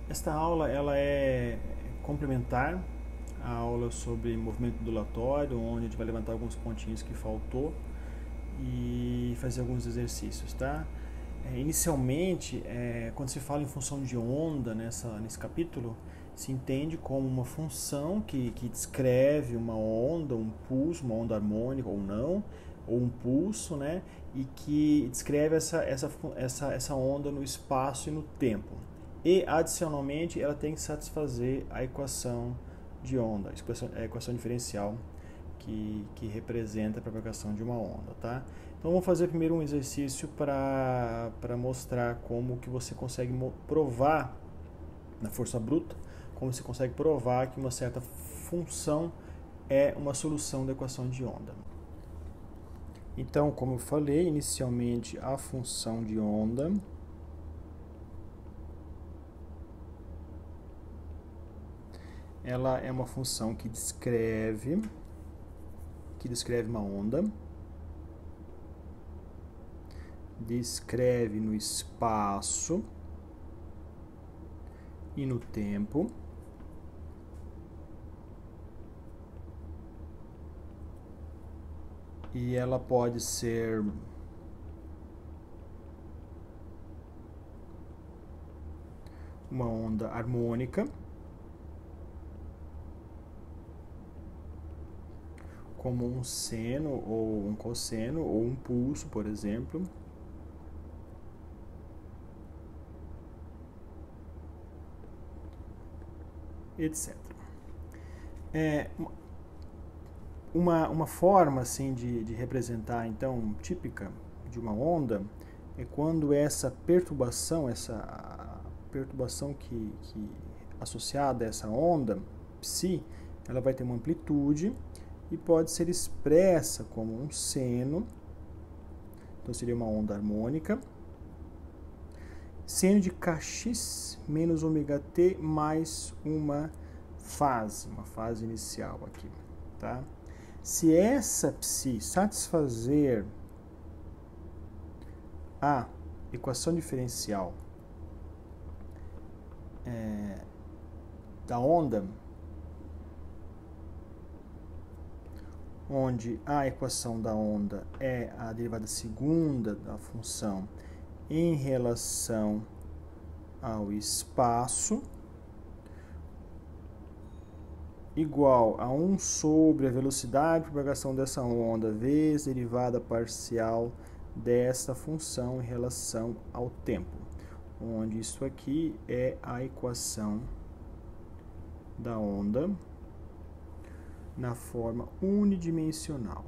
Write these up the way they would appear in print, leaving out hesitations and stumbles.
Esta aula ela é complementar à aula sobre movimento ondulatório, onde a gente vai levantar alguns pontinhos que faltou e fazer alguns exercícios, tá? Inicialmente, quando se fala em função de onda nesse capítulo, se entende como uma função que descreve uma onda, um pulso, uma onda harmônica ou não, ou um pulso, né? E que descreve essa onda no espaço e no tempo. E, adicionalmente, ela tem que satisfazer a equação de onda, a equação diferencial que representa a propagação de uma onda, tá? Então vamos fazer primeiro um exercício para mostrar como que você consegue provar na força bruta, como você consegue provar que uma certa função é uma solução da equação de onda. Então, como eu falei, inicialmente a função de onda ela é uma função que descreve uma onda, descreve no espaço e no tempo, e ela pode ser uma onda harmônica, como um seno ou um cosseno ou um pulso, por exemplo. Etc. Uma forma assim de representar, então, típica de uma onda é quando essa perturbação que associada a essa onda, psi, ela vai ter uma amplitude e pode ser expressa como um seno, então seria uma onda harmônica, seno de kx menos ômega t mais uma fase inicial aqui, tá? Se essa psi satisfazer a equação diferencial da onda, onde a equação da onda é a derivada segunda da função em relação ao espaço, igual a 1 sobre a velocidade de propagação dessa onda vezes derivada parcial dessa função em relação ao tempo, onde isso aqui é a equação da onda na forma unidimensional.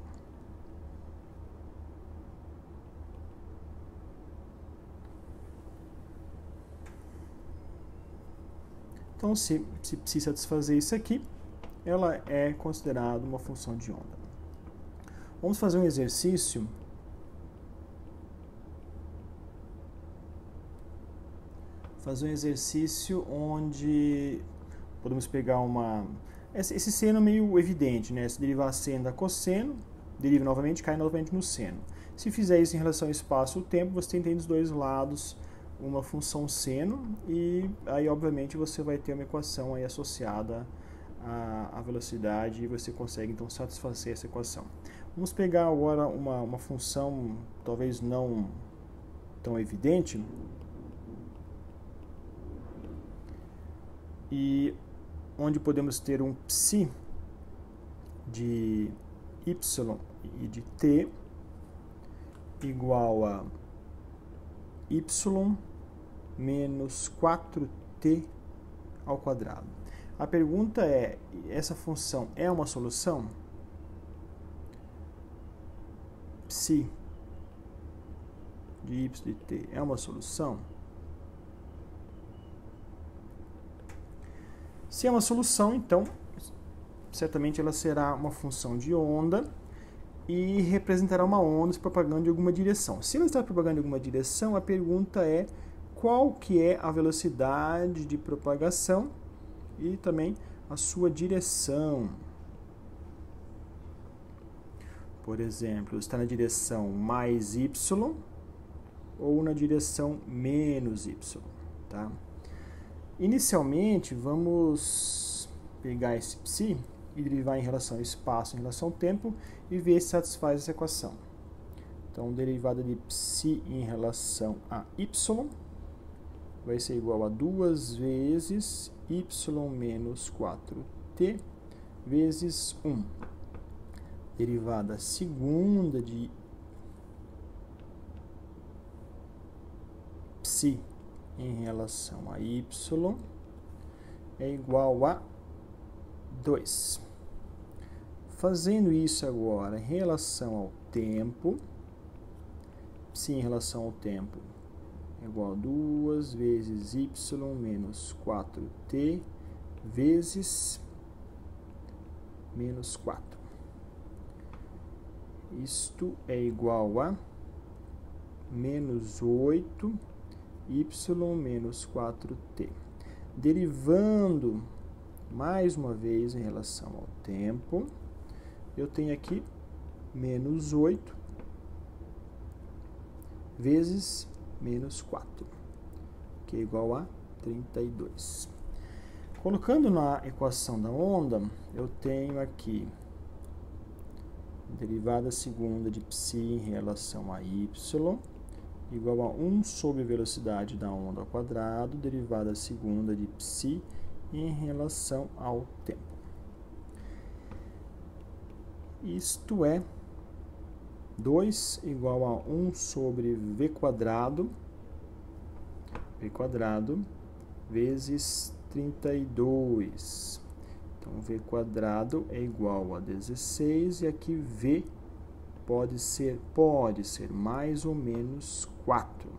Então, se satisfazer isso aqui, ela é considerada uma função de onda. Vamos fazer um exercício onde podemos pegar esse seno é meio evidente, né? Se derivar seno da cosseno, deriva novamente, cai novamente no seno. Se fizer isso em relação ao espaço e o tempo, você tem dos dois lados uma função seno, e aí obviamente você vai ter uma equação aí associada à velocidade, e você consegue então satisfazer essa equação. Vamos pegar agora uma função talvez não tão evidente, e onde podemos ter um psi de y e de t igual a y menos 4t ao quadrado. A pergunta é, essa função é uma solução? Psi de y de t é uma solução? Se é uma solução, então, certamente ela será uma função de onda e representará uma onda se propagando em alguma direção. Se ela está propagando em alguma direção, a pergunta é qual que é a velocidade de propagação e também a sua direção. Por exemplo, está na direção mais y ou na direção menos y, tá? Inicialmente, vamos pegar esse psi e derivar em relação ao espaço, em relação ao tempo, e ver se satisfaz essa equação. Então, derivada de psi em relação a y vai ser igual a 2 vezes y menos 4t vezes 1. Derivada segunda de psi em relação a y é igual a 2. Fazendo isso agora em relação ao tempo, psi em relação ao tempo é igual a 2 vezes y menos 4t vezes menos 4. Isto é igual a menos 8 y menos 4t. Derivando mais uma vez em relação ao tempo, eu tenho aqui menos 8 vezes menos 4, que é igual a 32. Colocando na equação da onda, eu tenho aqui derivada segunda de psi em relação a y, igual a 1 sobre a velocidade da onda ao quadrado, derivada segunda de psi em relação ao tempo. Isto é 2 igual a 1 sobre v quadrado vezes 32. Então, v quadrado é igual a 16 e aqui v pode ser mais ou menos 4.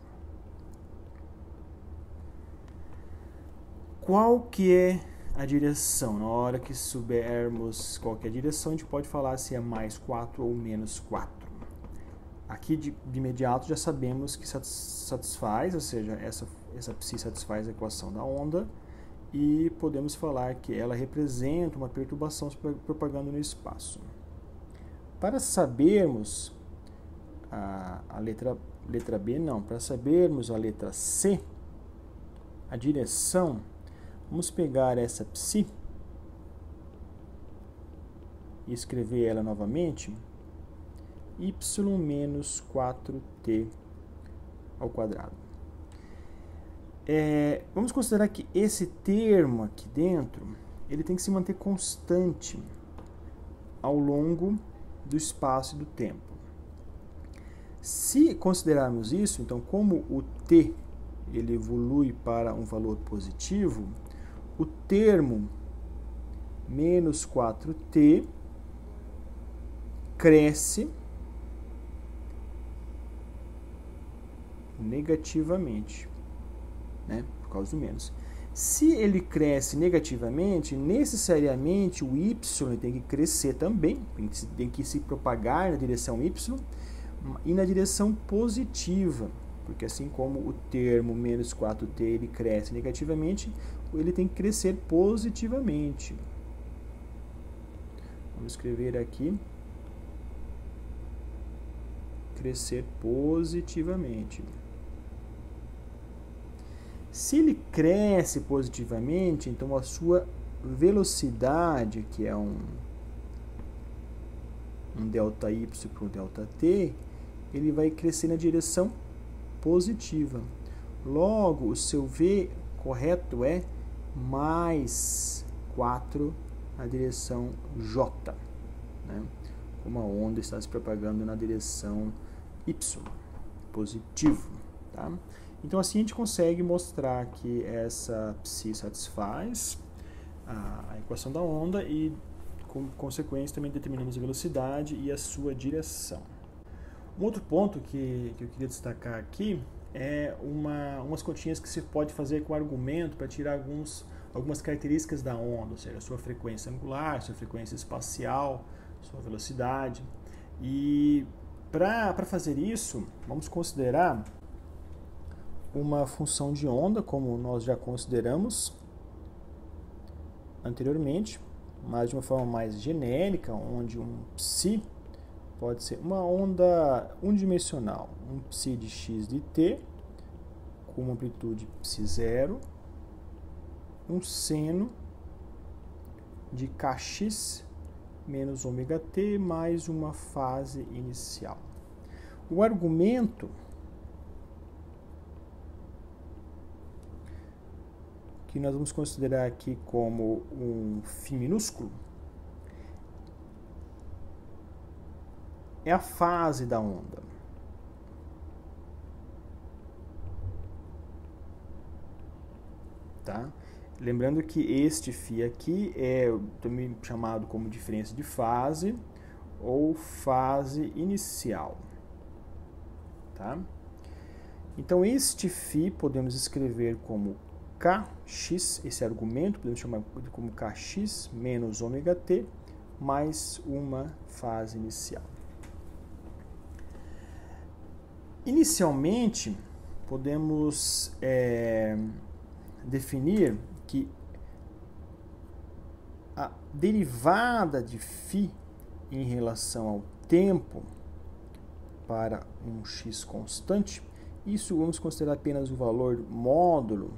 Qual que é a direção? Na hora que soubermos qual que é a direção, a gente pode falar se é mais 4 ou menos 4. Aqui de imediato já sabemos que satisfaz, ou seja, essa psi satisfaz a equação da onda, e podemos falar que ela representa uma perturbação se propagando no espaço. Para sabermos a letra B, não, para sabermos a letra C, a direção, vamos pegar essa psi e escrever ela novamente, y menos 4t ao quadrado. Vamos considerar que esse termo aqui dentro, ele tem que se manter constante ao longo do espaço e do tempo. Se considerarmos isso, então, como o t ele evolui para um valor positivo, o termo menos 4t cresce negativamente, né, por causa do menos. Se ele cresce negativamente, necessariamente o y tem que crescer também, tem que se propagar na direção y e na direção positiva, porque assim como o termo menos 4t ele cresce negativamente, ele tem que crescer positivamente. Vamos escrever aqui, crescer positivamente. Se ele cresce positivamente, então a sua velocidade, que é um ΔY para um ΔT, ele vai crescer na direção positiva. Logo, o seu V correto é mais 4 na direção J, né? Como a onda está se propagando na direção Y, positivo, tá? Então, assim a gente consegue mostrar que essa psi satisfaz a equação da onda e, como consequência, também determinamos a velocidade e a sua direção. Um outro ponto que eu queria destacar aqui é umas continhas que se pode fazer com argumento para tirar algumas características da onda, ou seja, sua frequência angular, sua frequência espacial, sua velocidade. E para fazer isso, vamos considerar uma função de onda, como nós já consideramos anteriormente, mas de uma forma mais genérica, onde um psi pode ser uma onda unidimensional, um psi de x de t, com uma amplitude psi0, um seno de kx menos ômega t mais uma fase inicial. O argumento que nós vamos considerar aqui como um φ minúsculo é a fase da onda. Tá? Lembrando que este φ aqui é também chamado como diferença de fase ou fase inicial. Tá? Então, este φ podemos escrever como Kx, esse argumento, podemos chamar como Kx menos ômega t mais uma fase inicial. Inicialmente, podemos definir que a derivada de φ em relação ao tempo para um x constante, isso vamos considerar apenas o valor módulo,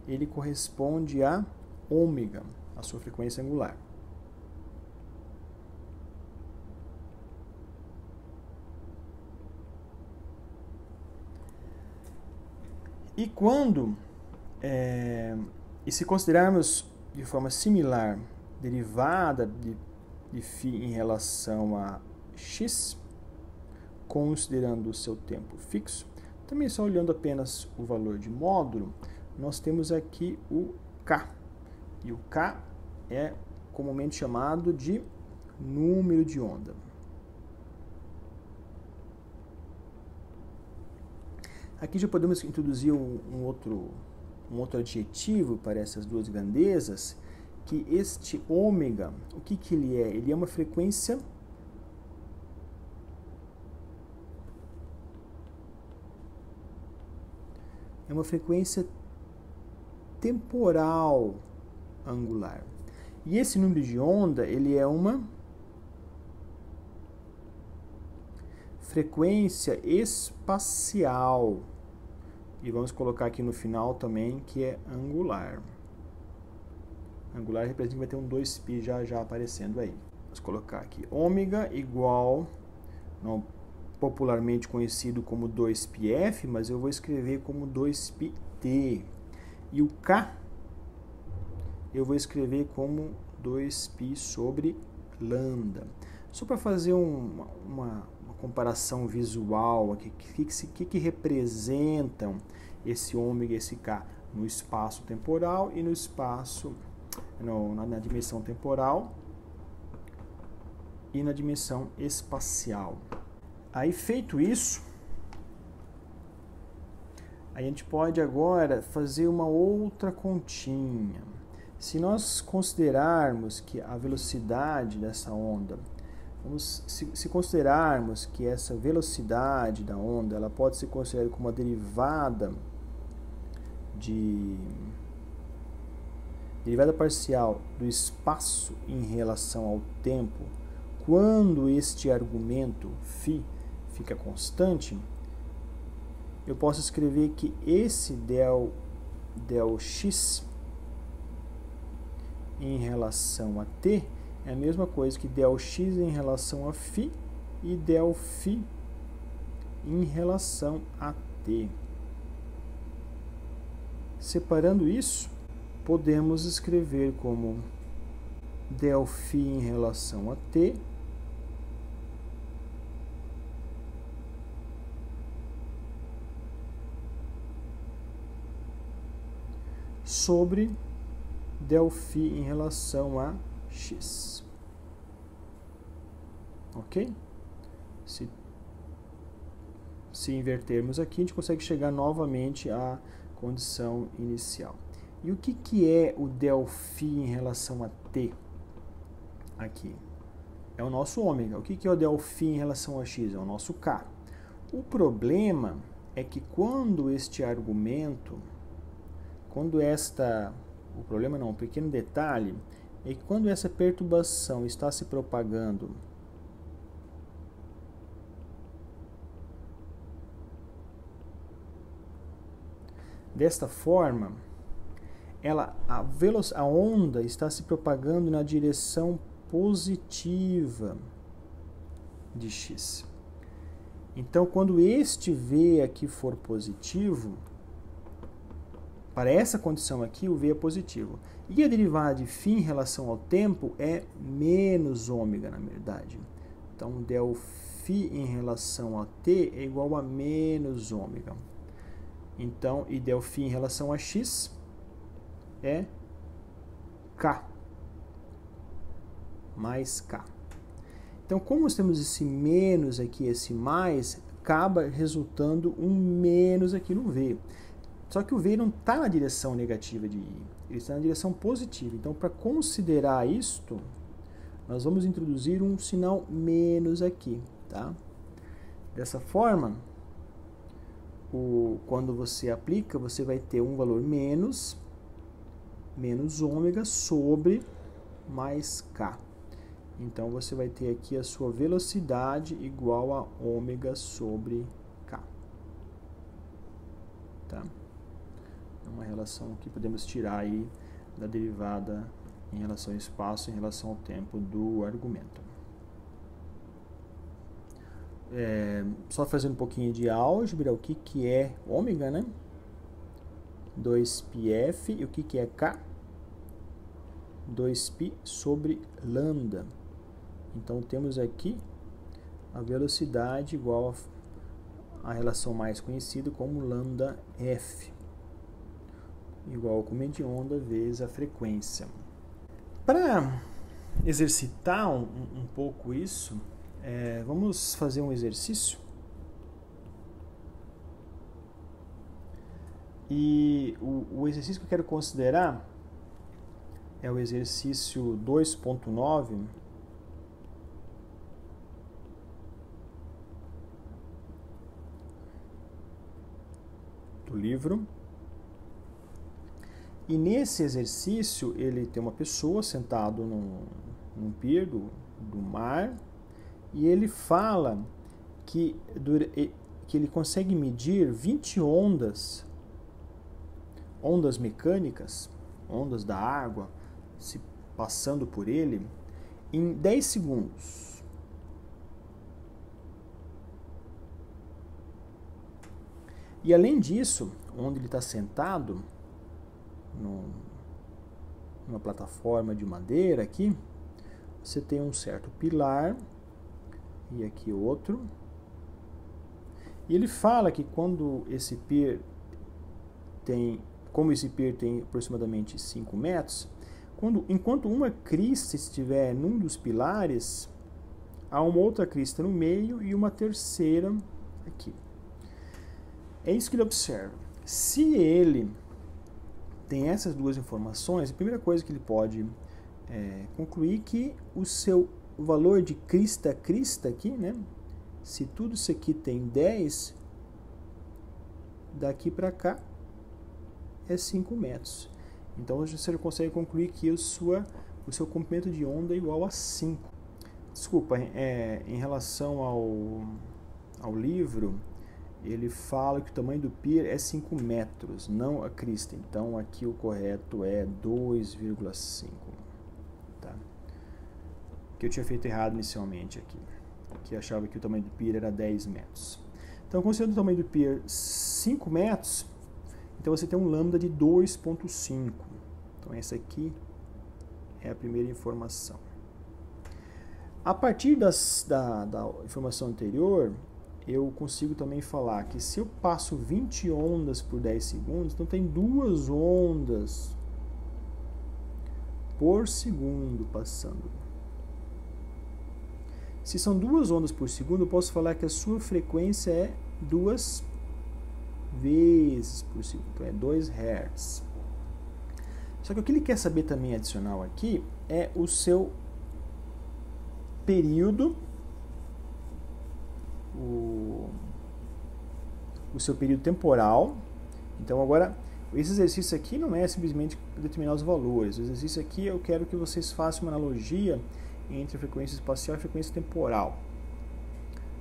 ele corresponde a ômega, a sua frequência angular. E quando, e se considerarmos de forma similar derivada de φ em relação a x, considerando o seu tempo fixo, também só olhando apenas o valor de módulo, nós temos aqui o k. E o k é comumente chamado de número de onda. Aqui já podemos introduzir um outro adjetivo para essas duas grandezas, que este ômega, o que ele é? Ele é uma frequência temporal angular. E esse número de onda, ele é uma frequência espacial. E vamos colocar aqui no final também que é angular. Angular representa que vai ter um 2π já aparecendo aí. Vamos colocar aqui ômega igual, não, popularmente conhecido como 2πf, mas eu vou escrever como 2πt. E o k eu vou escrever como 2π sobre lambda. Só para fazer uma comparação visual aqui, o que representam esse ômega e esse k no espaço temporal e no espaço, na dimensão temporal e na dimensão espacial. Aí, feito isso, a gente pode agora fazer uma outra continha. Se nós considerarmos que a velocidade dessa onda, se considerarmos que essa velocidade da onda ela pode ser considerada como uma derivada parcial do espaço em relação ao tempo, quando este argumento φ fica constante, eu posso escrever que esse ΔX em relação a t é a mesma coisa que ΔX em relação a φ e ΔΦ em relação a t. Separando isso, podemos escrever como ΔΦ em relação a t sobre ΔΦ em relação a x. Ok? Se invertermos aqui, a gente consegue chegar novamente à condição inicial. E o que é o ΔΦ em relação a t aqui? É o nosso ômega. O que é o ΔΦ em relação a x? É o nosso k. O problema é que quando este argumento, o problema não, um pequeno detalhe, é que quando essa perturbação está se propagando desta forma, a onda está se propagando na direção positiva de x. Então, quando este v aqui for positivo, para essa condição aqui, o v é positivo. E a derivada de φ em relação ao tempo é menos ômega, na verdade. Então, del φ em relação a t é igual a menos ômega. Então, e del φ em relação a x é k, mais k. Então, como nós temos esse menos aqui, esse mais, acaba resultando um menos aqui no v. Só que o v não está na direção negativa de i, ele está na direção positiva. Então, para considerar isto, nós vamos introduzir um sinal menos aqui, tá? Dessa forma, quando você aplica, você vai ter um valor menos ômega sobre mais k. Então, você vai ter aqui a sua velocidade igual a ômega sobre k. Tá? É uma relação que podemos tirar aí da derivada em relação ao espaço, em relação ao tempo do argumento. Só fazendo um pouquinho de álgebra, o que é ômega, né? 2πf, e o que é k? 2π sobre lambda. Então, temos aqui a velocidade igual a relação mais conhecida como lambda f, igual ao comprimento de onda vezes a frequência. Para exercitar um pouco isso, vamos fazer um exercício. E o exercício que eu quero considerar é o exercício 2.9, do livro. E nesse exercício, ele tem uma pessoa sentada num pier do mar, e ele fala que ele consegue medir 20 ondas mecânicas, ondas da água, se passando por ele, em 10 segundos. E além disso, onde ele está sentado, numa plataforma de madeira aqui, você tem um certo pilar, e aqui outro. E ele fala que quando esse pier como esse pier tem aproximadamente 5 metros, enquanto uma crista estiver num dos pilares, há uma outra crista no meio e uma terceira aqui. É isso que ele observa. Se ele tem essas duas informações, a primeira coisa que ele pode concluir que o valor de crista a crista aqui, né? Se tudo isso aqui tem 10, daqui para cá é 5 metros. Então você consegue concluir que o seu comprimento de onda é igual a 5. Desculpa, em relação ao livro, ele fala que o tamanho do pier é 5 metros, não a crista. Então aqui o correto é 2,5. Tá? Que eu tinha feito errado inicialmente aqui, que achava que o tamanho do pier era 10 metros. Então, considerando o tamanho do pier 5 metros, então você tem um lambda de 2,5. Então essa aqui é a primeira informação. A partir da informação anterior, eu consigo também falar que se eu passo 20 ondas por 10 segundos, então tem 2 ondas por segundo passando. Se são 2 ondas por segundo, eu posso falar que a sua frequência é 2 vezes por segundo, então é 2 Hz. Só que o que ele quer saber também adicional aqui é o seu período, o seu período temporal. Então agora, esse exercício aqui não é simplesmente determinar os valores. O exercício aqui eu quero que vocês façam uma analogia entre a frequência espacial e a frequência temporal,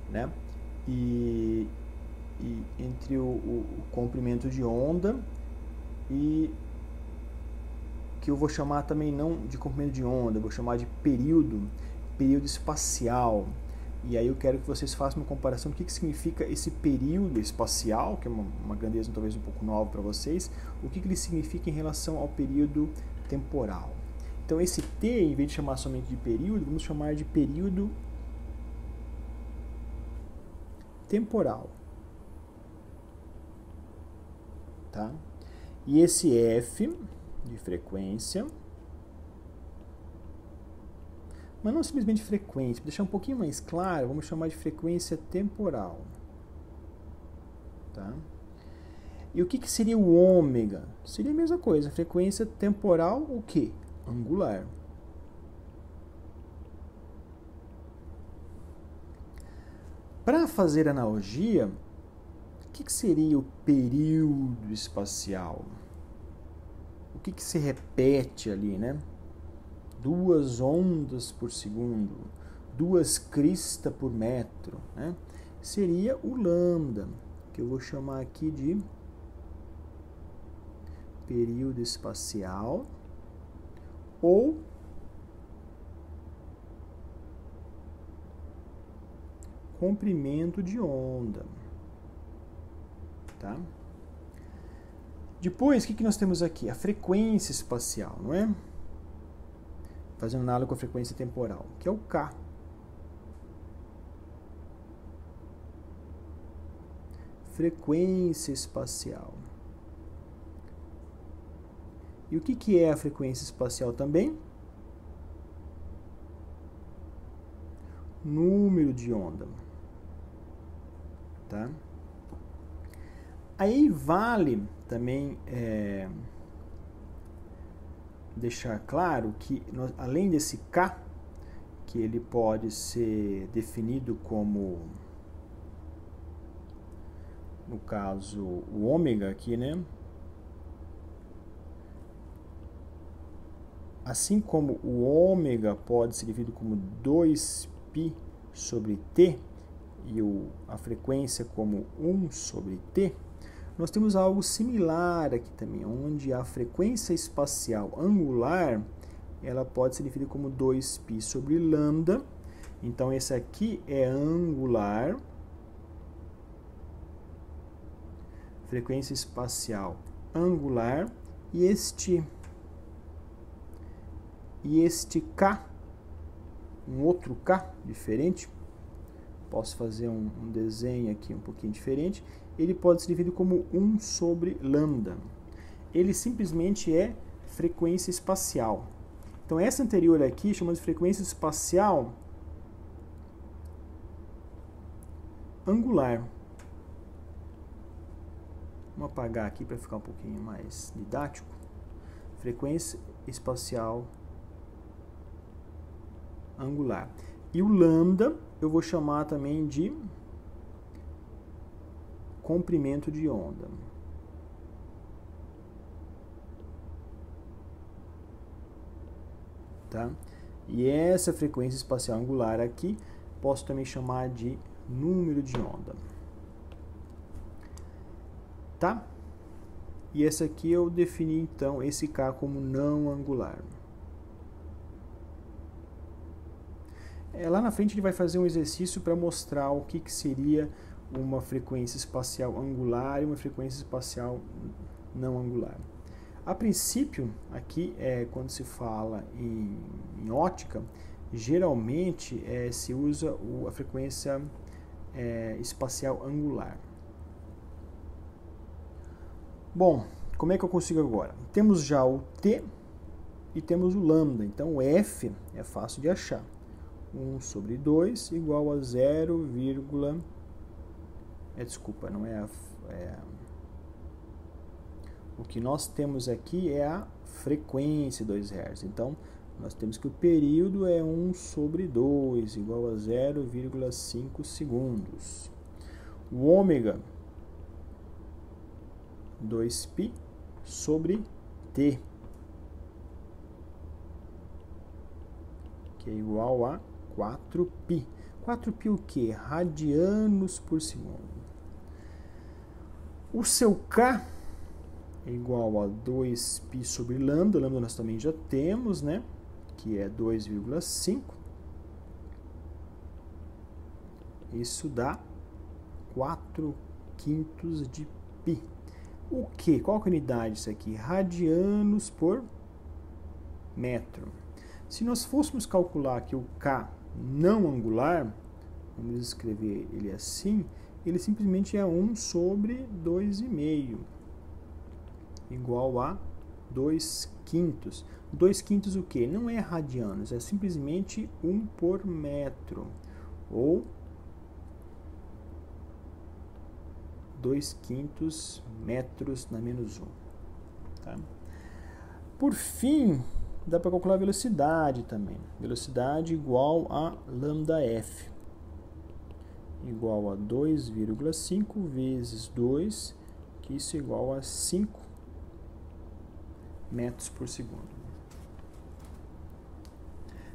né? E entre o comprimento de onda e que eu vou chamar também não de comprimento de onda, eu vou chamar de período espacial. E aí eu quero que vocês façam uma comparação do que significa esse período espacial, que é uma grandeza talvez um pouco nova para vocês, o que ele significa em relação ao período temporal. Então esse T, em vez de chamar somente de período, vamos chamar de período temporal. Tá? E esse F de frequência, mas não simplesmente frequência, para deixar um pouquinho mais claro, vamos chamar de frequência temporal. Tá? E o que seria o ômega? Seria a mesma coisa, frequência temporal, o quê? Angular. Para fazer analogia, o que seria o período espacial? O que se repete ali, né? 2 ondas por segundo, 2 cristas por metro, né? Seria o lambda, que eu vou chamar aqui de período espacial ou comprimento de onda. Tá? Depois, o que nós temos aqui? A frequência espacial, não é? Fazendo análogo com a frequência temporal, que é o K. Frequência espacial. E o que é a frequência espacial também? Número de onda. Tá? Aí vale também deixar claro que, além desse K, que ele pode ser definido como, no caso, o ômega aqui, né? Assim como o ômega pode ser definido como 2π sobre t e a frequência como 1 sobre t, nós temos algo similar aqui também, onde a frequência espacial angular ela pode ser definida como 2π sobre lambda. Então, esse aqui é angular, frequência espacial angular, e este K, um outro K diferente, posso fazer um desenho aqui um pouquinho diferente, ele pode ser dividido como 1 sobre lambda. Ele simplesmente é frequência espacial. Então, essa anterior aqui chamamos de frequência espacial angular. Vamos apagar aqui para ficar um pouquinho mais didático. Frequência espacial angular. E o lambda eu vou chamar também de comprimento de onda. Tá? E essa frequência espacial angular aqui posso também chamar de número de onda. Tá? E esse aqui eu defini então esse K como não angular. Lá na frente ele vai fazer um exercício para mostrar o que seria uma frequência espacial angular e uma frequência espacial não angular. A princípio, aqui, quando se fala em ótica, geralmente se usa a frequência espacial angular. Bom, como é que eu consigo agora? Temos já o T e temos o lambda, então o F é fácil de achar. 1 sobre 2 igual a 0, desculpa, não é o que nós temos aqui é a frequência 2 Hz. Então, nós temos que o período é 1 sobre 2 igual a 0,5 segundos. O ômega, 2π sobre t, que é igual a 4π. 4π o que? Radianos por segundo. O seu K é igual a 2π sobre lambda. Lambda nós também já temos, né? Que é 2,5. Isso dá 4/5 de π. O que? Qual que é a unidade disso aqui? Radianos por metro. Se nós fôssemos calcular aqui o K não angular, vamos escrever ele assim, ele simplesmente é 1 sobre 2,5, igual a 2/5. 2/5 o que? Não é radianos, é simplesmente 1 por metro, ou 2/5 metros na menos 1. Tá? Por fim, dá para calcular a velocidade também. Velocidade igual a lambda_f, igual a 2,5 vezes 2, que isso é igual a 5 metros por segundo.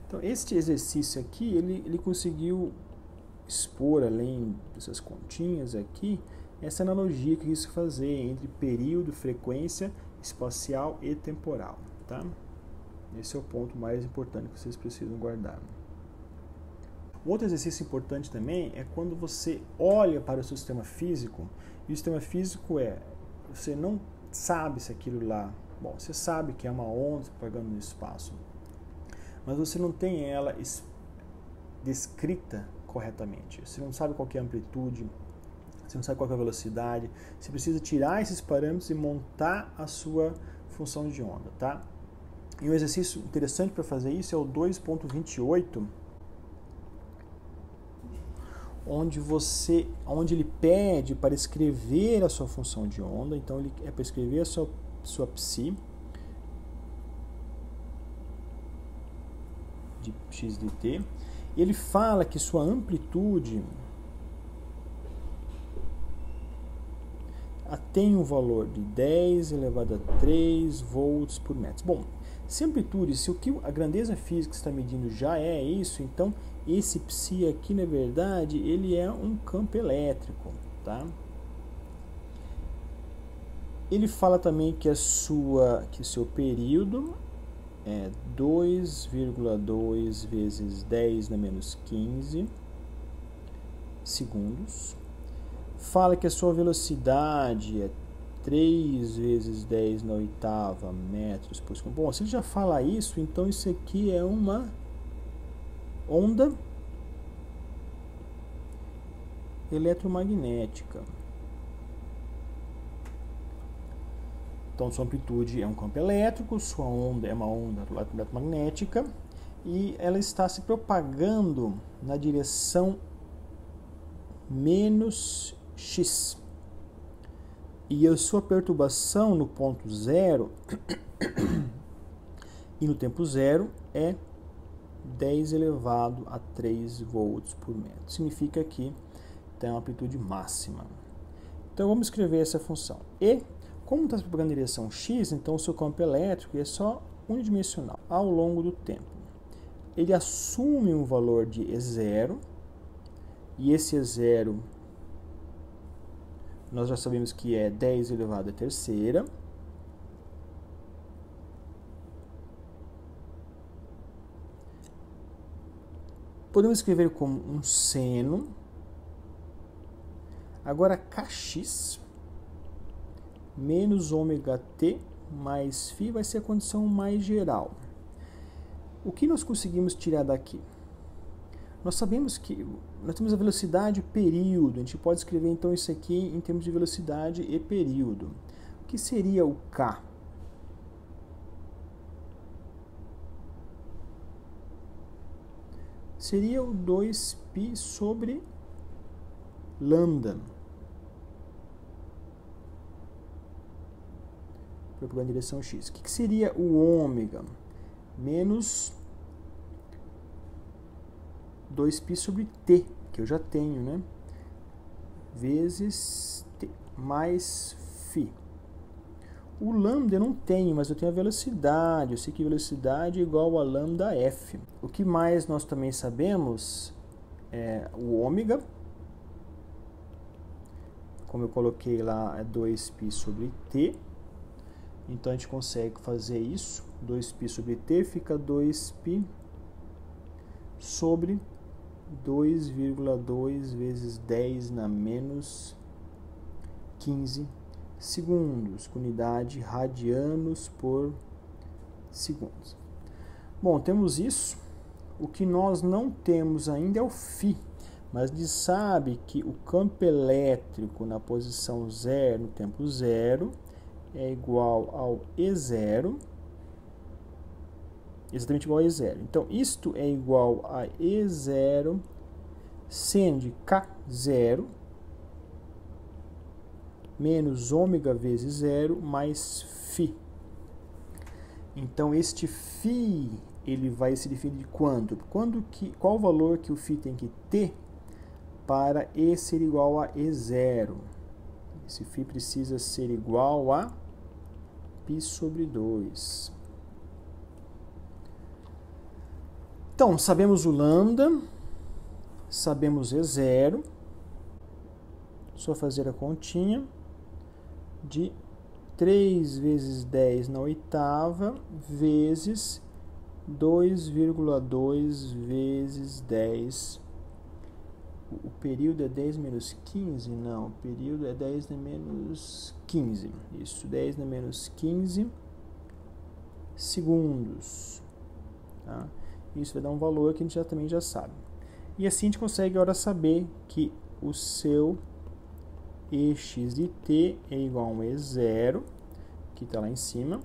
Então, este exercício aqui, ele conseguiu expor, além dessas continhas aqui, essa analogia que quis fazer entre período, frequência espacial e temporal. Tá? Esse é o ponto mais importante que vocês precisam guardar. Outro exercício importante também é quando você olha para o sistema físico, e o sistema físico você não sabe se aquilo lá, bom, você sabe que é uma onda propagando no espaço, mas você não tem ela descrita corretamente. Você não sabe qual que é a amplitude, você não sabe qual que é a velocidade, você precisa tirar esses parâmetros e montar a sua função de onda, tá? E um exercício interessante para fazer isso é o 2.28, onde ele pede para escrever a sua função de onda. Então ele é para escrever a sua psi de x dt. E ele fala que sua amplitude tem um valor de 10 elevado a 3 volts por metro. Bom, se amplitude, se o que a grandeza física está medindo já é isso, então esse psi aqui, na verdade, ele é um campo elétrico, tá? Ele fala também que o seu período é 2,2 vezes 10 na menos 15 segundos. Fala que a sua velocidade é 3 vezes 10 na oitava metros por segundo. Bom, se ele já fala isso, então isso aqui é uma onda eletromagnética. Então, sua amplitude é um campo elétrico, sua onda é uma onda eletromagnética e ela está se propagando na direção menos x. E a sua perturbação no ponto zero e no tempo zero é 10 elevado a 3 volts por metro. Significa que tem uma amplitude máxima. Então vamos escrever essa função. E, como está se propagando em direção x, então o seu campo elétrico é só unidimensional ao longo do tempo. Ele assume um valor de E0, e esse E0 nós já sabemos que é 10 elevado à terceira. Podemos escrever como um seno. Agora, kx menos ômega t mais φ vai ser a condição mais geral. O que nós conseguimos tirar daqui? Nós sabemos que nós temos a velocidade e período. A gente pode escrever então isso aqui em termos de velocidade e período. O que seria o K? Seria o 2π sobre lambda. Propagando em direção x. O que seria o ômega? Menos 2π sobre t, que eu já tenho, né? Vezes t, mais φ. O lambda eu não tenho, mas eu tenho a velocidade. Eu sei que velocidade é igual a lambda_f. O que mais nós também sabemos é o ômega. Como eu coloquei lá, é 2π sobre t. Então a gente consegue fazer isso. 2π sobre t fica 2π sobre 2,2 vezes 10 na menos 15 segundos, com unidade radianos por segundos. Bom, temos isso. O que nós não temos ainda é o φ, mas a gente sabe que o campo elétrico na posição 0, no tempo 0, é igual ao E0, exatamente igual a E0. Então, isto é igual a E0 seno de K0 menos ômega vezes 0 mais φ. Então, este φ ele vai se definir de quanto? Qual o valor que o φ tem que ter para E ser igual a E0? Esse φ precisa ser igual a π sobre 2. Então, sabemos o lambda, sabemos E0, só fazer a continha de 3 vezes 10 na oitava vezes 2,2 vezes 10. O período é 10 menos 15? Não, o período é 10 na menos 15. Isso, 10 na menos 15 segundos. Tá? Isso vai dar um valor que a gente também já sabe. E assim a gente consegue agora saber que o seu Ex de t é igual a um E0, que está lá em cima,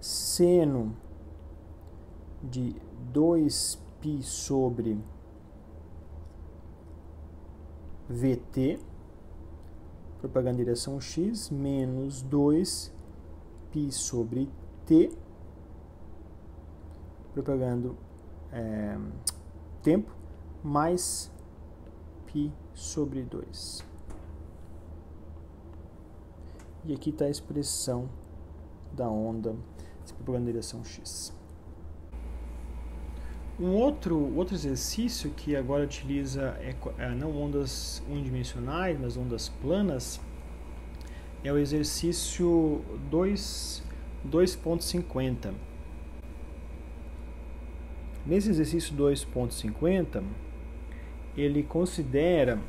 seno de 2π sobre Vt, propagando em direção x, menos 2π sobre t, propagando tempo, mais π sobre 2. E aqui está a expressão da onda se propagando em direção x. Um outro exercício que agora utiliza não ondas unidimensionais, mas ondas planas, é o exercício 2.50. Nesse exercício 2.50, ele considera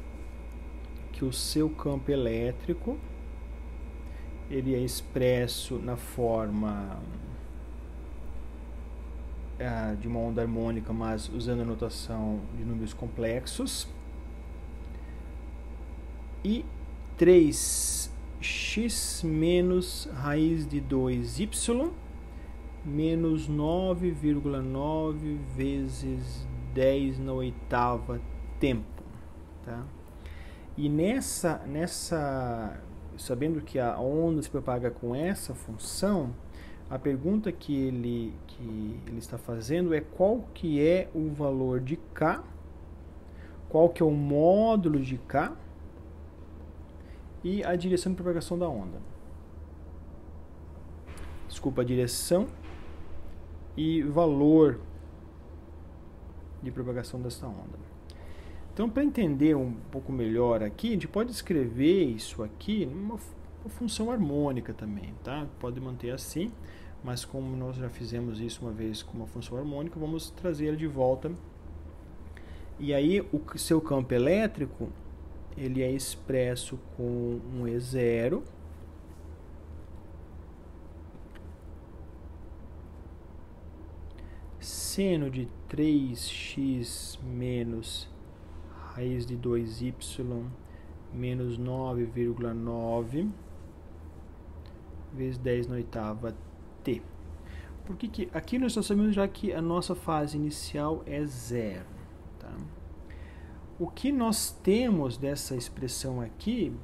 que o seu campo elétrico ele é expresso na forma de uma onda harmônica, mas usando a notação de números complexos, e 3x menos raiz de 2y menos 9,9 vezes 10 na oitava tempo, tá? E sabendo que a onda se propaga com essa função, a pergunta que ele está fazendo é qual que é o valor de K, qual que é o módulo de K e a direção de propagação da onda. Desculpa, a direção e valor de propagação dessa onda. Então, para entender um pouco melhor aqui, a gente pode escrever isso aqui numa função harmônica também, tá? Pode manter assim, mas como nós já fizemos isso uma vez com uma função harmônica, vamos trazer ela de volta. E aí, o seu campo elétrico, ele é expresso com um E0, seno de 3x menos raiz de 2y menos 9,9 vezes 10 na oitava t. Porque aqui nós já sabemos já que a nossa fase inicial é 0. Tá? O que nós temos dessa expressão aqui,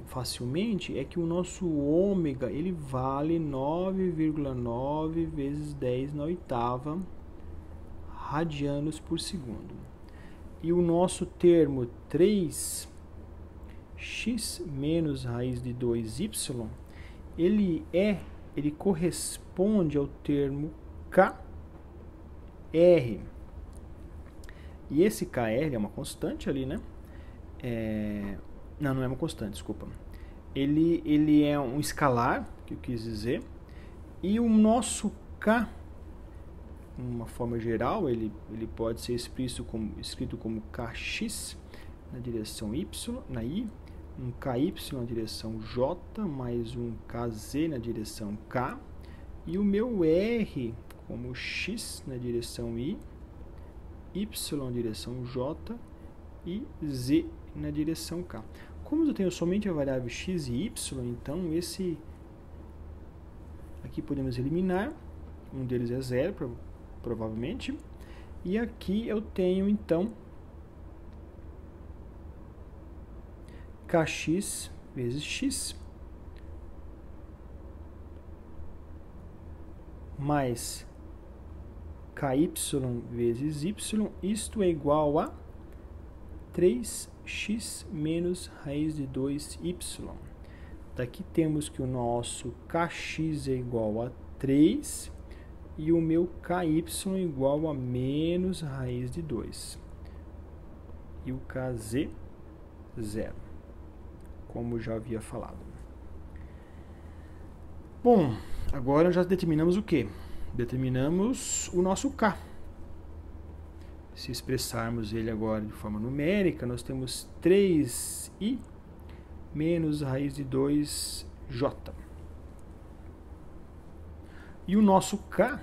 facilmente, é que o nosso ômega ele vale 9,9 vezes 10 na oitava radianos por segundo. E o nosso termo 3x menos raiz de 2y, ele corresponde ao termo KR. E esse KR é uma constante ali, né? Não é uma constante, desculpa. ele é um escalar, que eu quis dizer, e o nosso K, de uma forma geral, ele pode ser escrito como Kx na direção Y, na I, um KY na direção J, mais um KZ na direção K, e o meu R como X na direção I, Y na direção J e Z na direção K. Como eu tenho somente a variável X e Y, então esse aqui podemos eliminar, um deles é zero, provavelmente, e aqui eu tenho então Kx vezes X mais Ky vezes Y, isto é igual a 3x menos raiz de 2y. Daqui temos que o nosso Kx é igual a 3 e o meu Ky é igual a menos raiz de 2. E o Kz, 0, como já havia falado. Bom, agora já determinamos o quê? Determinamos o nosso K. Se expressarmos ele agora de forma numérica, nós temos 3i menos raiz de 2j. E o nosso K,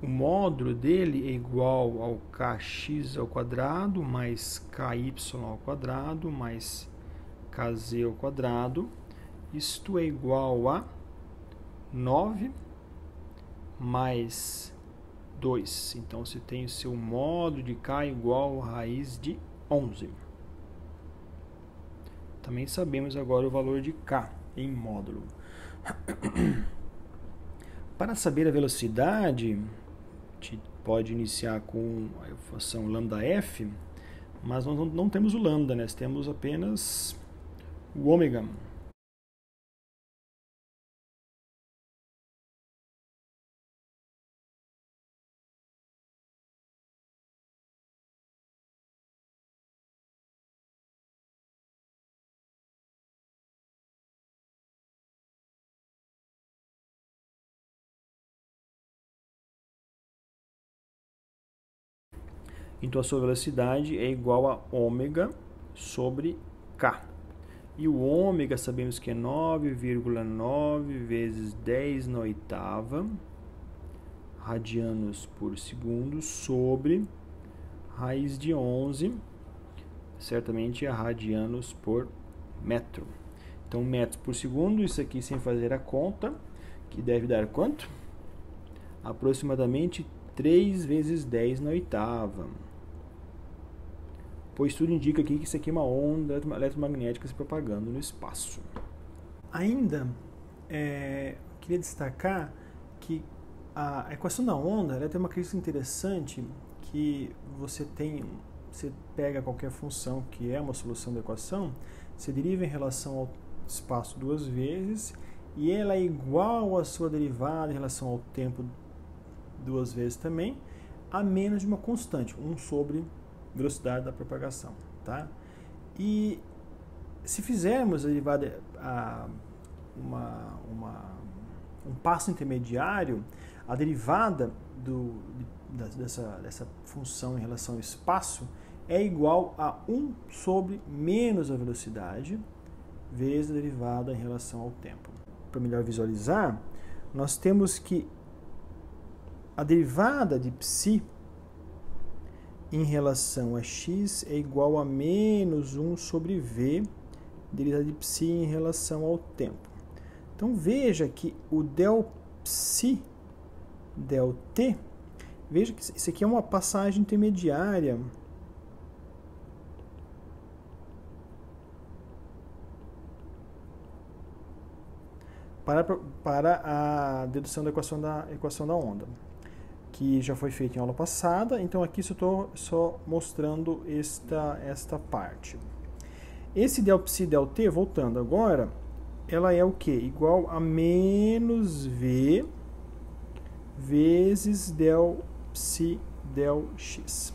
o módulo dele é igual ao Kx ao quadrado mais Ky ao quadrado mais Kz ao quadrado. Isto é igual a 9 mais 2. Então, você tem o seu módulo de K igual a raiz de 11. Também sabemos agora o valor de K em módulo. Para saber a velocidade, a gente pode iniciar com a função lambda_f, mas nós não temos o lambda, nós temos apenas o ômega. Então, a sua velocidade é igual a ômega sobre K. E o ômega sabemos que é 9,9 vezes 10 na oitava radianos por segundo sobre raiz de 11, certamente é radianos por metro. Então, metros por segundo, isso aqui sem fazer a conta, que deve dar quanto? Aproximadamente 3 vezes 10 na oitava. Pois tudo indica aqui que isso aqui é uma onda eletromagnética se propagando no espaço. Ainda, queria destacar que a equação da onda ela tem uma característica interessante, que você pega qualquer função que é uma solução da equação, você deriva em relação ao espaço duas vezes, e ela é igual à sua derivada em relação ao tempo duas vezes também, a menos de uma constante, 1 sobre velocidade da propagação, tá? E se fizermos a derivada um passo intermediário, a derivada dessa função em relação ao espaço é igual a 1 sobre menos a velocidade vezes a derivada em relação ao tempo. Para melhor visualizar, nós temos que a derivada de psi em relação a x é igual a menos 1 sobre v, derivada de psi em relação ao tempo. Então, veja que o del psi, del t, veja que isso aqui é uma passagem intermediária para a dedução da equação da onda, que já foi feita em aula passada. Então aqui estou só mostrando esta parte. Esse del psi del t, voltando agora, ela é o que? Igual a menos v vezes del psi del x.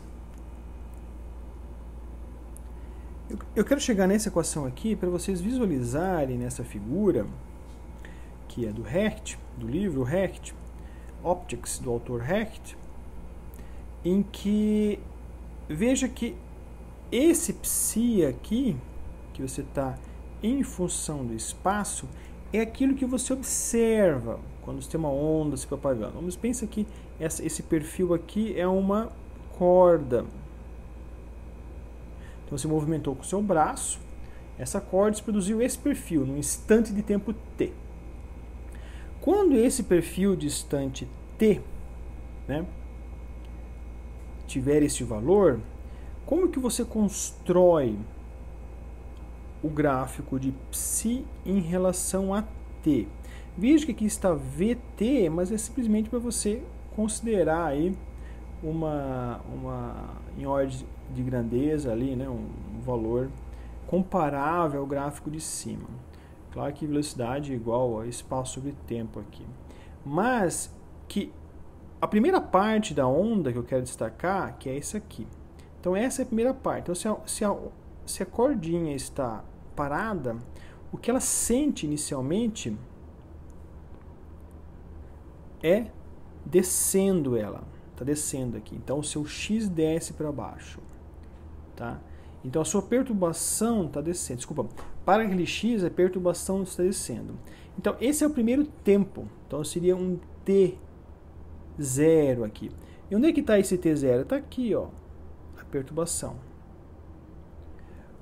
Eu quero chegar nessa equação aqui para vocês visualizarem nessa figura, que é do Hecht, do livro Hecht, Optics, do autor Hecht, em que veja que esse psi aqui, que você está em função do espaço, é aquilo que você observa quando você tem uma onda se propagando. Vamos pensar que esse perfil aqui é uma corda. Então você movimentou com o seu braço, essa corda produziu esse perfil num instante de tempo t. Quando esse perfil de instante t, né, tiver esse valor, como que você constrói o gráfico de psi em relação a t? Veja que aqui está vt, mas é simplesmente para você considerar aí uma em ordem de grandeza ali, né, um valor comparável ao gráfico de cima. Claro que velocidade é igual a espaço sobre tempo aqui. Mas que a primeira parte da onda que eu quero destacar, que é essa aqui. Então essa é a primeira parte. Então se a cordinha está parada, o que ela sente inicialmente é descendo ela. Está descendo aqui. Então o seu x desce para baixo. Tá? Então a sua perturbação está descendo. Desculpa, para aquele x a perturbação está descendo. Então esse é o primeiro tempo. Então seria um t0 aqui. E onde é que está esse t0? Está aqui, ó, a perturbação.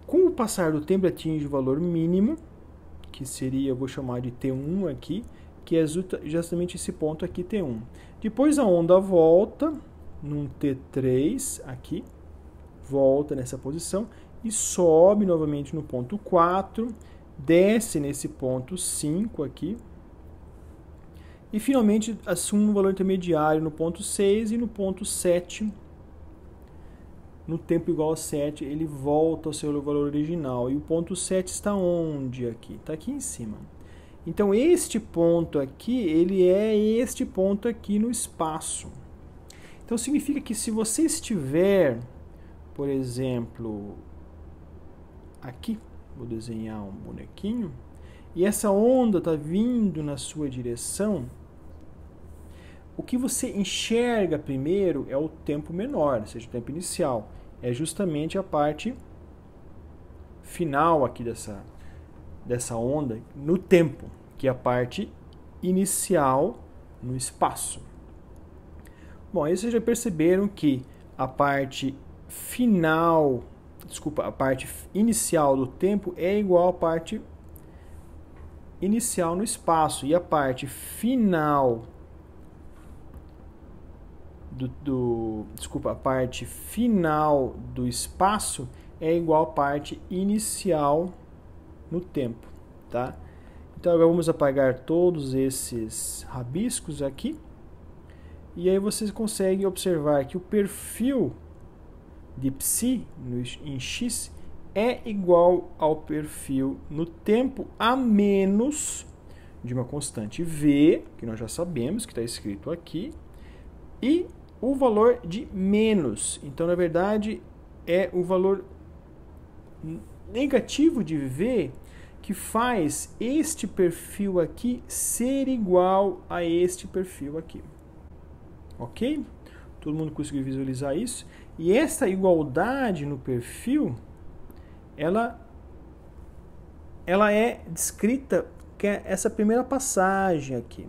Com o passar do tempo atinge o valor mínimo, que seria, eu vou chamar de t1 aqui, que é justamente esse ponto aqui, t1. Depois a onda volta num t3 aqui, volta nessa posição e sobe novamente no ponto 4, desce nesse ponto 5 aqui e finalmente assume um valor intermediário no ponto 6 e no ponto 7, no tempo igual a 7, ele volta ao seu valor original. E o ponto 7 está onde aqui? Está aqui em cima. Então este ponto aqui, ele é este ponto aqui no espaço. Então significa que se você estiver, por exemplo, aqui, vou desenhar um bonequinho, e essa onda está vindo na sua direção, o que você enxerga primeiro é o tempo menor, ou seja, o tempo inicial. É justamente a parte final aqui dessa onda no tempo, que é a parte inicial no espaço. Bom, aí vocês já perceberam que a parte final, a parte inicial do tempo é igual à parte inicial no espaço, e a parte final a parte final do espaço é igual à parte inicial no tempo, tá? Então agora vamos apagar todos esses rabiscos aqui, e aí vocês conseguem observar que o perfil de psi em x é igual ao perfil no tempo a menos de uma constante v, que nós já sabemos que está escrito aqui, e o valor de menos. Então, na verdade, é o valor negativo de v que faz este perfil aqui ser igual a este perfil aqui. Ok? Todo mundo conseguiu visualizar isso? E essa igualdade no perfil, ela é descrita, que é essa primeira passagem aqui.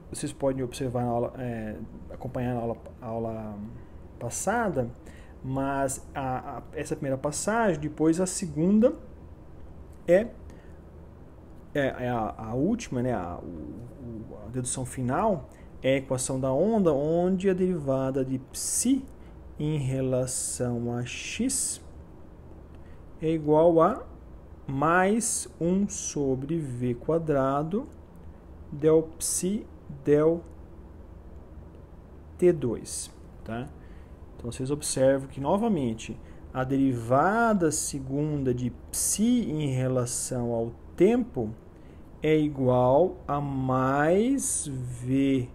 Vocês podem observar na aula, acompanhar a aula passada, mas essa primeira passagem, depois a segunda é a última, né, a dedução final é a equação da onda, onde a derivada de psi em relação a x é igual a mais 1 sobre v quadrado del psi del t2, tá? Então vocês observam que novamente a derivada segunda de psi em relação ao tempo é igual a mais v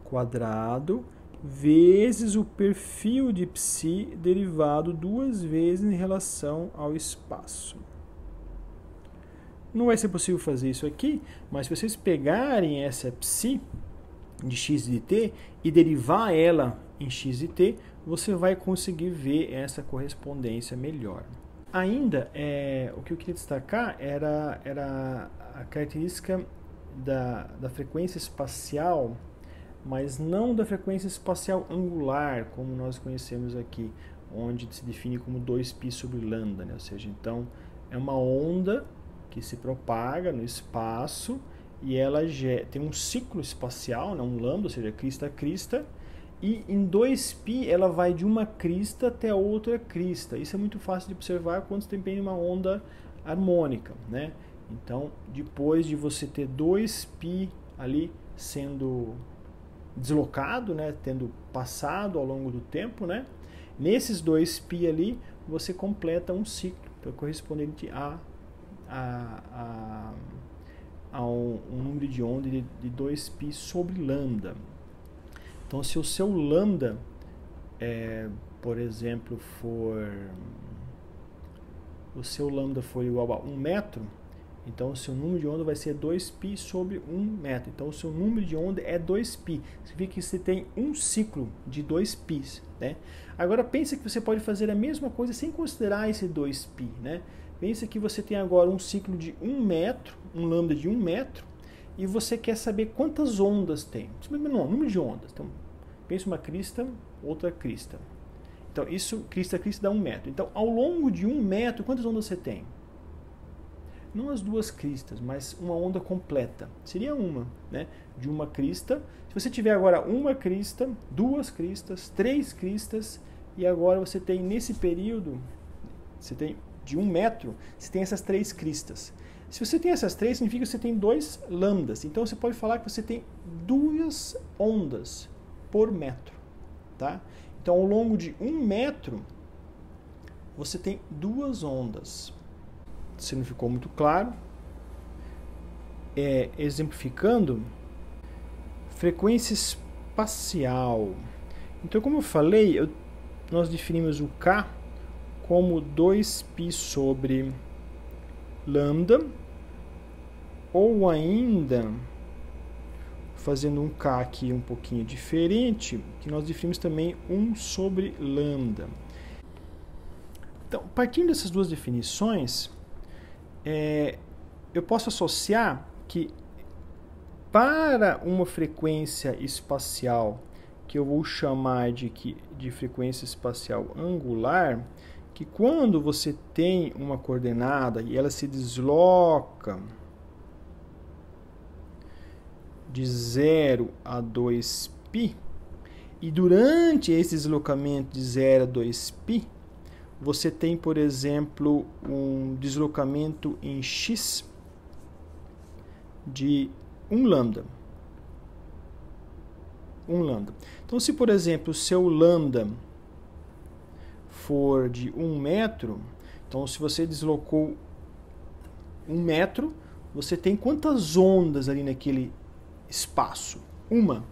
quadrado vezes o perfil de ψ derivado 2 vezes em relação ao espaço. Não vai ser possível fazer isso aqui, mas se vocês pegarem essa ψ de x e de t e derivar ela em x e t, você vai conseguir ver essa correspondência melhor. Ainda, o que eu queria destacar era a característica da frequência espacial, mas não da frequência espacial angular, como nós conhecemos aqui, onde se define como 2π sobre lambda, né? Ou seja, então é uma onda que se propaga no espaço e ela tem um ciclo espacial, né? Um lambda, ou seja, crista a crista, e em 2π ela vai de uma crista até a outra crista. Isso é muito fácil de observar quando você tem uma onda harmônica, né? Então, depois de você ter 2π ali sendo deslocado, né, tendo passado ao longo do tempo, né, nesses 2π ali você completa um ciclo correspondente a um número de onda de 2π sobre lambda. Então, se o seu lambda, por exemplo, for igual a 1 metro, então o seu número de onda vai ser 2π sobre 1 metro. Então o seu número de onda é 2π. Significa que você tem um ciclo de 2π, né? Agora pensa que você pode fazer a mesma coisa sem considerar esse 2π, né? Pensa que você tem agora um ciclo de 1 metro, um lambda de 1 metro, e você quer saber quantas ondas tem. Não, número de ondas. Então pensa uma crista, outra crista. Então isso, crista a crista dá 1 metro. Então ao longo de 1 metro, quantas ondas você tem? Não as duas cristas, mas uma onda completa. Seria uma, né? De uma crista. Se você tiver agora uma crista, duas cristas, três cristas, e agora você tem nesse período, você tem de 1 metro, você tem essas 3 cristas. Se você tem essas 3, significa que você tem 2 lambdas. Então você pode falar que você tem 2 ondas por metro, tá? Então ao longo de 1 metro, você tem 2 ondas. Se não ficou muito claro, exemplificando, frequência espacial. Então, como eu falei, nós definimos o K como 2π sobre lambda, ou ainda, fazendo um K aqui um pouquinho diferente, que nós definimos também 1 sobre lambda. Então, partindo dessas duas definições, eu posso associar que para uma frequência espacial, que eu vou chamar de frequência espacial angular, que quando você tem uma coordenada e ela se desloca de 0 a 2π, e durante esse deslocamento de 0 a 2π, você tem, por exemplo, um deslocamento em x de 1 lambda. 1 lambda. Então, se, por exemplo, o seu lambda for de 1 metro, então, se você deslocou 1 metro, você tem quantas ondas ali naquele espaço? Uma,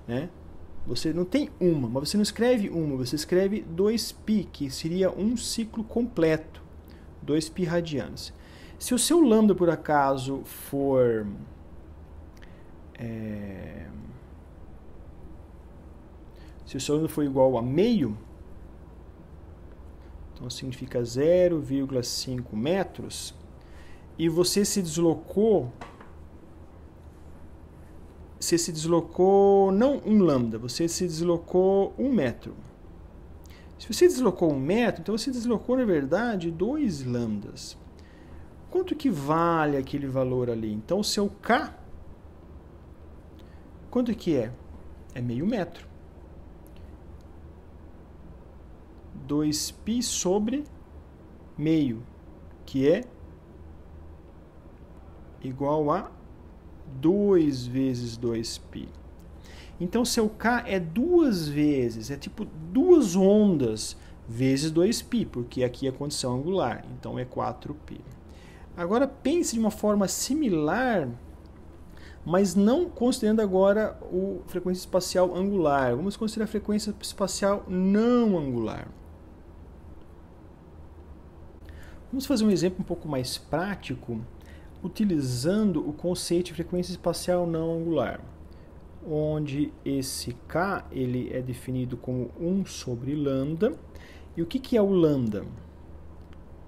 né? Você não tem uma, mas você não escreve uma, você escreve 2π, que seria um ciclo completo, 2π radianos. Se o seu lambda, por acaso, for se o seu lambda for igual a meio, então significa 0,5 metros, e você se deslocou não 1 lambda, você se deslocou 1 metro. Se você deslocou 1 metro, então você deslocou, na verdade, 2 lambdas. Quanto que vale aquele valor ali? Então, o seu K, quanto que é? É meio metro. 2π sobre meio, que é igual a 2 vezes 2π. Então, seu K é 2 vezes, é tipo 2 ondas vezes 2π, porque aqui é a condição angular, então é 4π. Agora, pense de uma forma similar, mas não considerando agora a frequência espacial angular. Vamos considerar a frequência espacial não angular. Vamos fazer um exemplo um pouco mais prático, utilizando o conceito de frequência espacial não angular, onde esse K ele é definido como 1 sobre lambda. E o que é o lambda?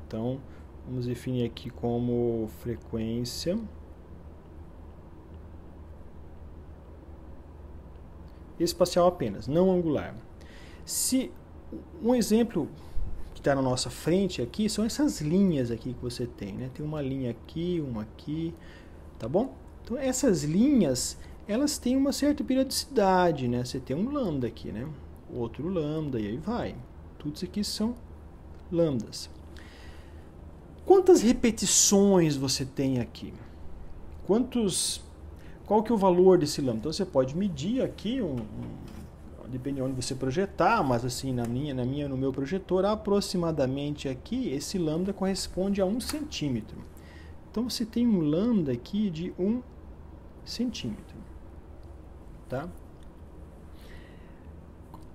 Então, vamos definir aqui como frequência espacial apenas, não angular. Se um exemplo que está na nossa frente aqui são essas linhas aqui que você tem, né? Tem uma linha aqui, uma aqui, tá bom? Então essas linhas, elas têm uma certa periodicidade, né? Você tem um lambda aqui, né? Outro lambda e aí vai. Tudo isso aqui são lambdas. Quantas repetições você tem aqui? Qual que é o valor desse lambda? Então você pode medir aqui, depende de onde você projetar, mas assim no meu projetor, aproximadamente aqui, esse lambda corresponde a 1 centímetro. Então você tem um lambda aqui de 1 centímetro. Tá?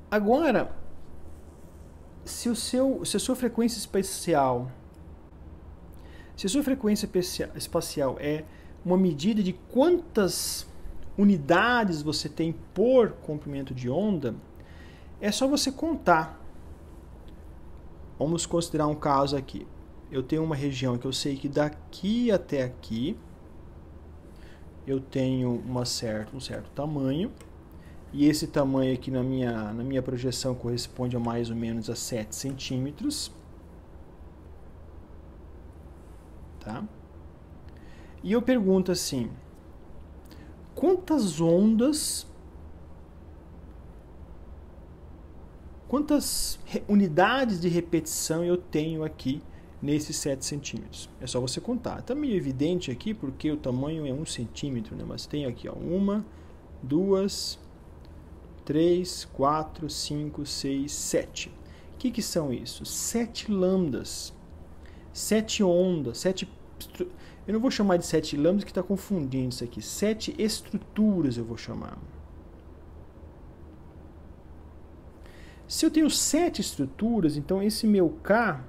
Agora, se a sua frequência espacial espacial é uma medida de quantas unidades você tem por comprimento de onda, é só você contar. Vamos considerar um caso aqui. Eu tenho uma região que eu sei que daqui até aqui eu tenho um certo tamanho, e esse tamanho aqui na minha projeção corresponde a mais ou menos a 7 centímetros. Tá? E eu pergunto assim, quantas unidades de repetição eu tenho aqui nesses 7 centímetros? É só você contar. Está meio evidente aqui porque o tamanho é 1 centímetro, né? Mas tem aqui, ó, 1, 2, 3, 4, 5, 6, 7. O que são isso? 7 lambdas, 7 ondas, 7... Eu não vou chamar de 7 lambdas que está confundindo isso aqui. 7 estruturas eu vou chamar. Se eu tenho 7 estruturas, então esse meu K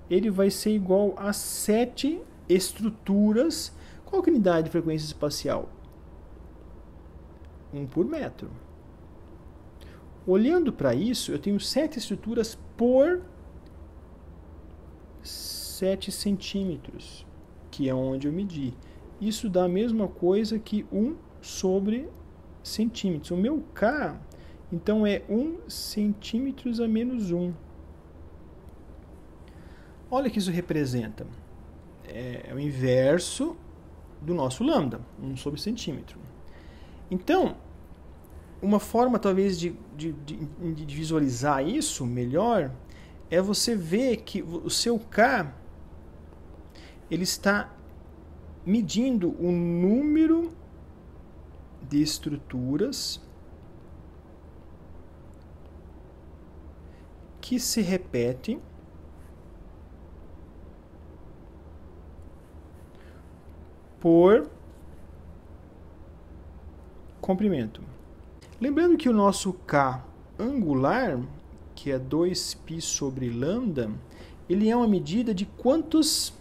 ele vai ser igual a 7 estruturas. Qual que é a unidade de frequência espacial? 1 por metro. Olhando para isso, eu tenho 7 estruturas por 7 centímetros, que é onde eu medi. Isso dá a mesma coisa que 1 sobre centímetros. O meu K, então, é 1 centímetros a menos 1. Olha o que isso representa. É o inverso do nosso lambda, 1 sobre centímetro. Então, uma forma talvez de visualizar isso melhor é você ver que o seu K ele está medindo o número de estruturas que se repetem por comprimento. Lembrando que o nosso K angular, que é 2π sobre lambda, ele é uma medida de quantos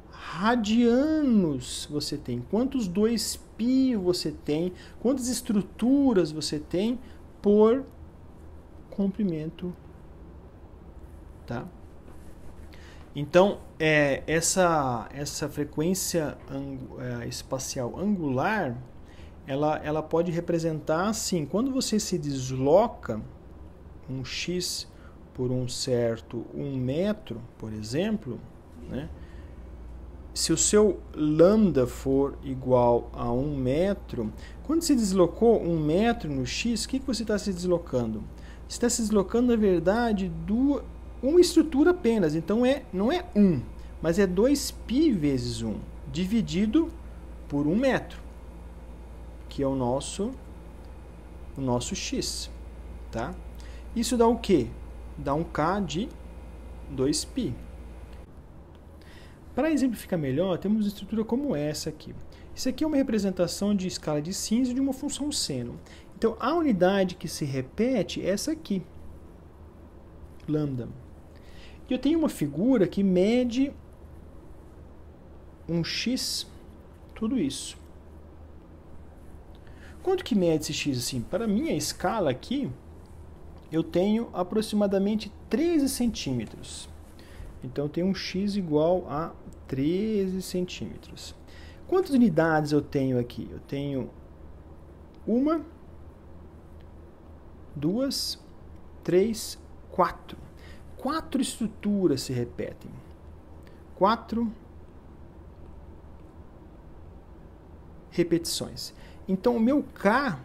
radianos você tem, quantos 2π você tem, quantas estruturas você tem por comprimento, tá? Então, essa frequência espacial angular, ela pode representar assim, quando você se desloca um x por um certo 1 metro, por exemplo, né? Se o seu lambda for igual a 1 metro, quando se deslocou 1 metro no x, o que você está se deslocando? Você está se deslocando, na verdade, uma estrutura apenas. Então, não é 1, mas é 2π vezes 1, dividido por 1 metro, que é o nosso x. Tá? Isso dá o quê? Dá um K de 2π. Para exemplificar melhor, temos uma estrutura como essa aqui. Isso aqui é uma representação de escala de Sims de uma função seno. Então, a unidade que se repete é essa aqui, lambda. E eu tenho uma figura que mede um x, tudo isso. Quanto que mede esse x assim? Para a minha escala aqui, eu tenho aproximadamente 13 centímetros. Então, eu tenho um x igual a 13 centímetros. Quantas unidades eu tenho aqui? Eu tenho 1, 2, 3, 4. 4 estruturas se repetem. 4 repetições. Então, o meu K,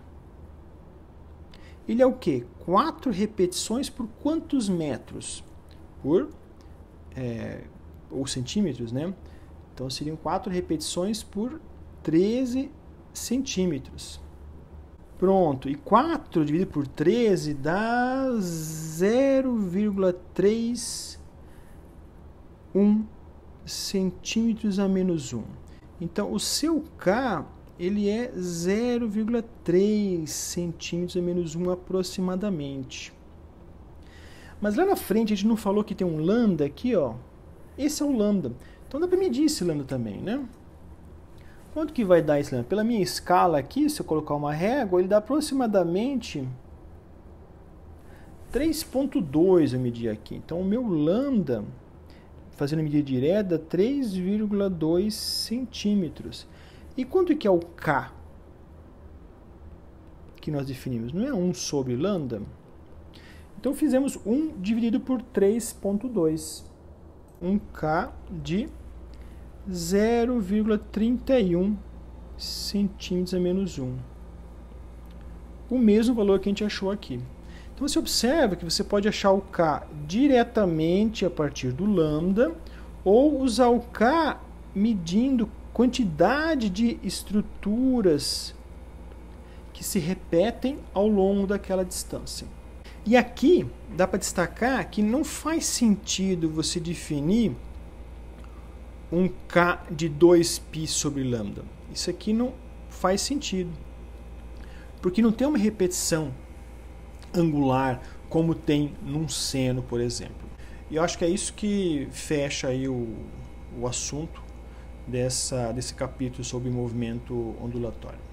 ele é o quê? 4 repetições por quantos metros? Ou centímetros, né? Então, seriam 4 repetições por 13 centímetros. Pronto. E 4 dividido por 13 dá 0,31 centímetros a menos 1. Então, o seu K, ele é 0,3 centímetros a menos 1 aproximadamente. Mas lá na frente, a gente não falou que tem um lambda aqui, ó. Esse é o lambda. Então dá para medir esse lambda também, né? Quanto que vai dar esse lambda? Pela minha escala aqui, se eu colocar uma régua, ele dá aproximadamente 3,2 eu medir aqui. Então o meu lambda, fazendo a medida direta, dá 3,2 centímetros. E quanto que é o K que nós definimos? Não é 1 sobre lambda? Então fizemos 1 dividido por 3,2. 1K de 0,31 centímetros a menos 1. O mesmo valor que a gente achou aqui. Então você observa que você pode achar o K diretamente a partir do lambda ou usar o K medindo quantidade de estruturas que se repetem ao longo daquela distância. E aqui dá para destacar que não faz sentido você definir um K de 2π sobre lambda. Isso aqui não faz sentido. Porque não tem uma repetição angular como tem num seno, por exemplo. E eu acho que é isso que fecha aí o assunto desse capítulo sobre movimento ondulatório.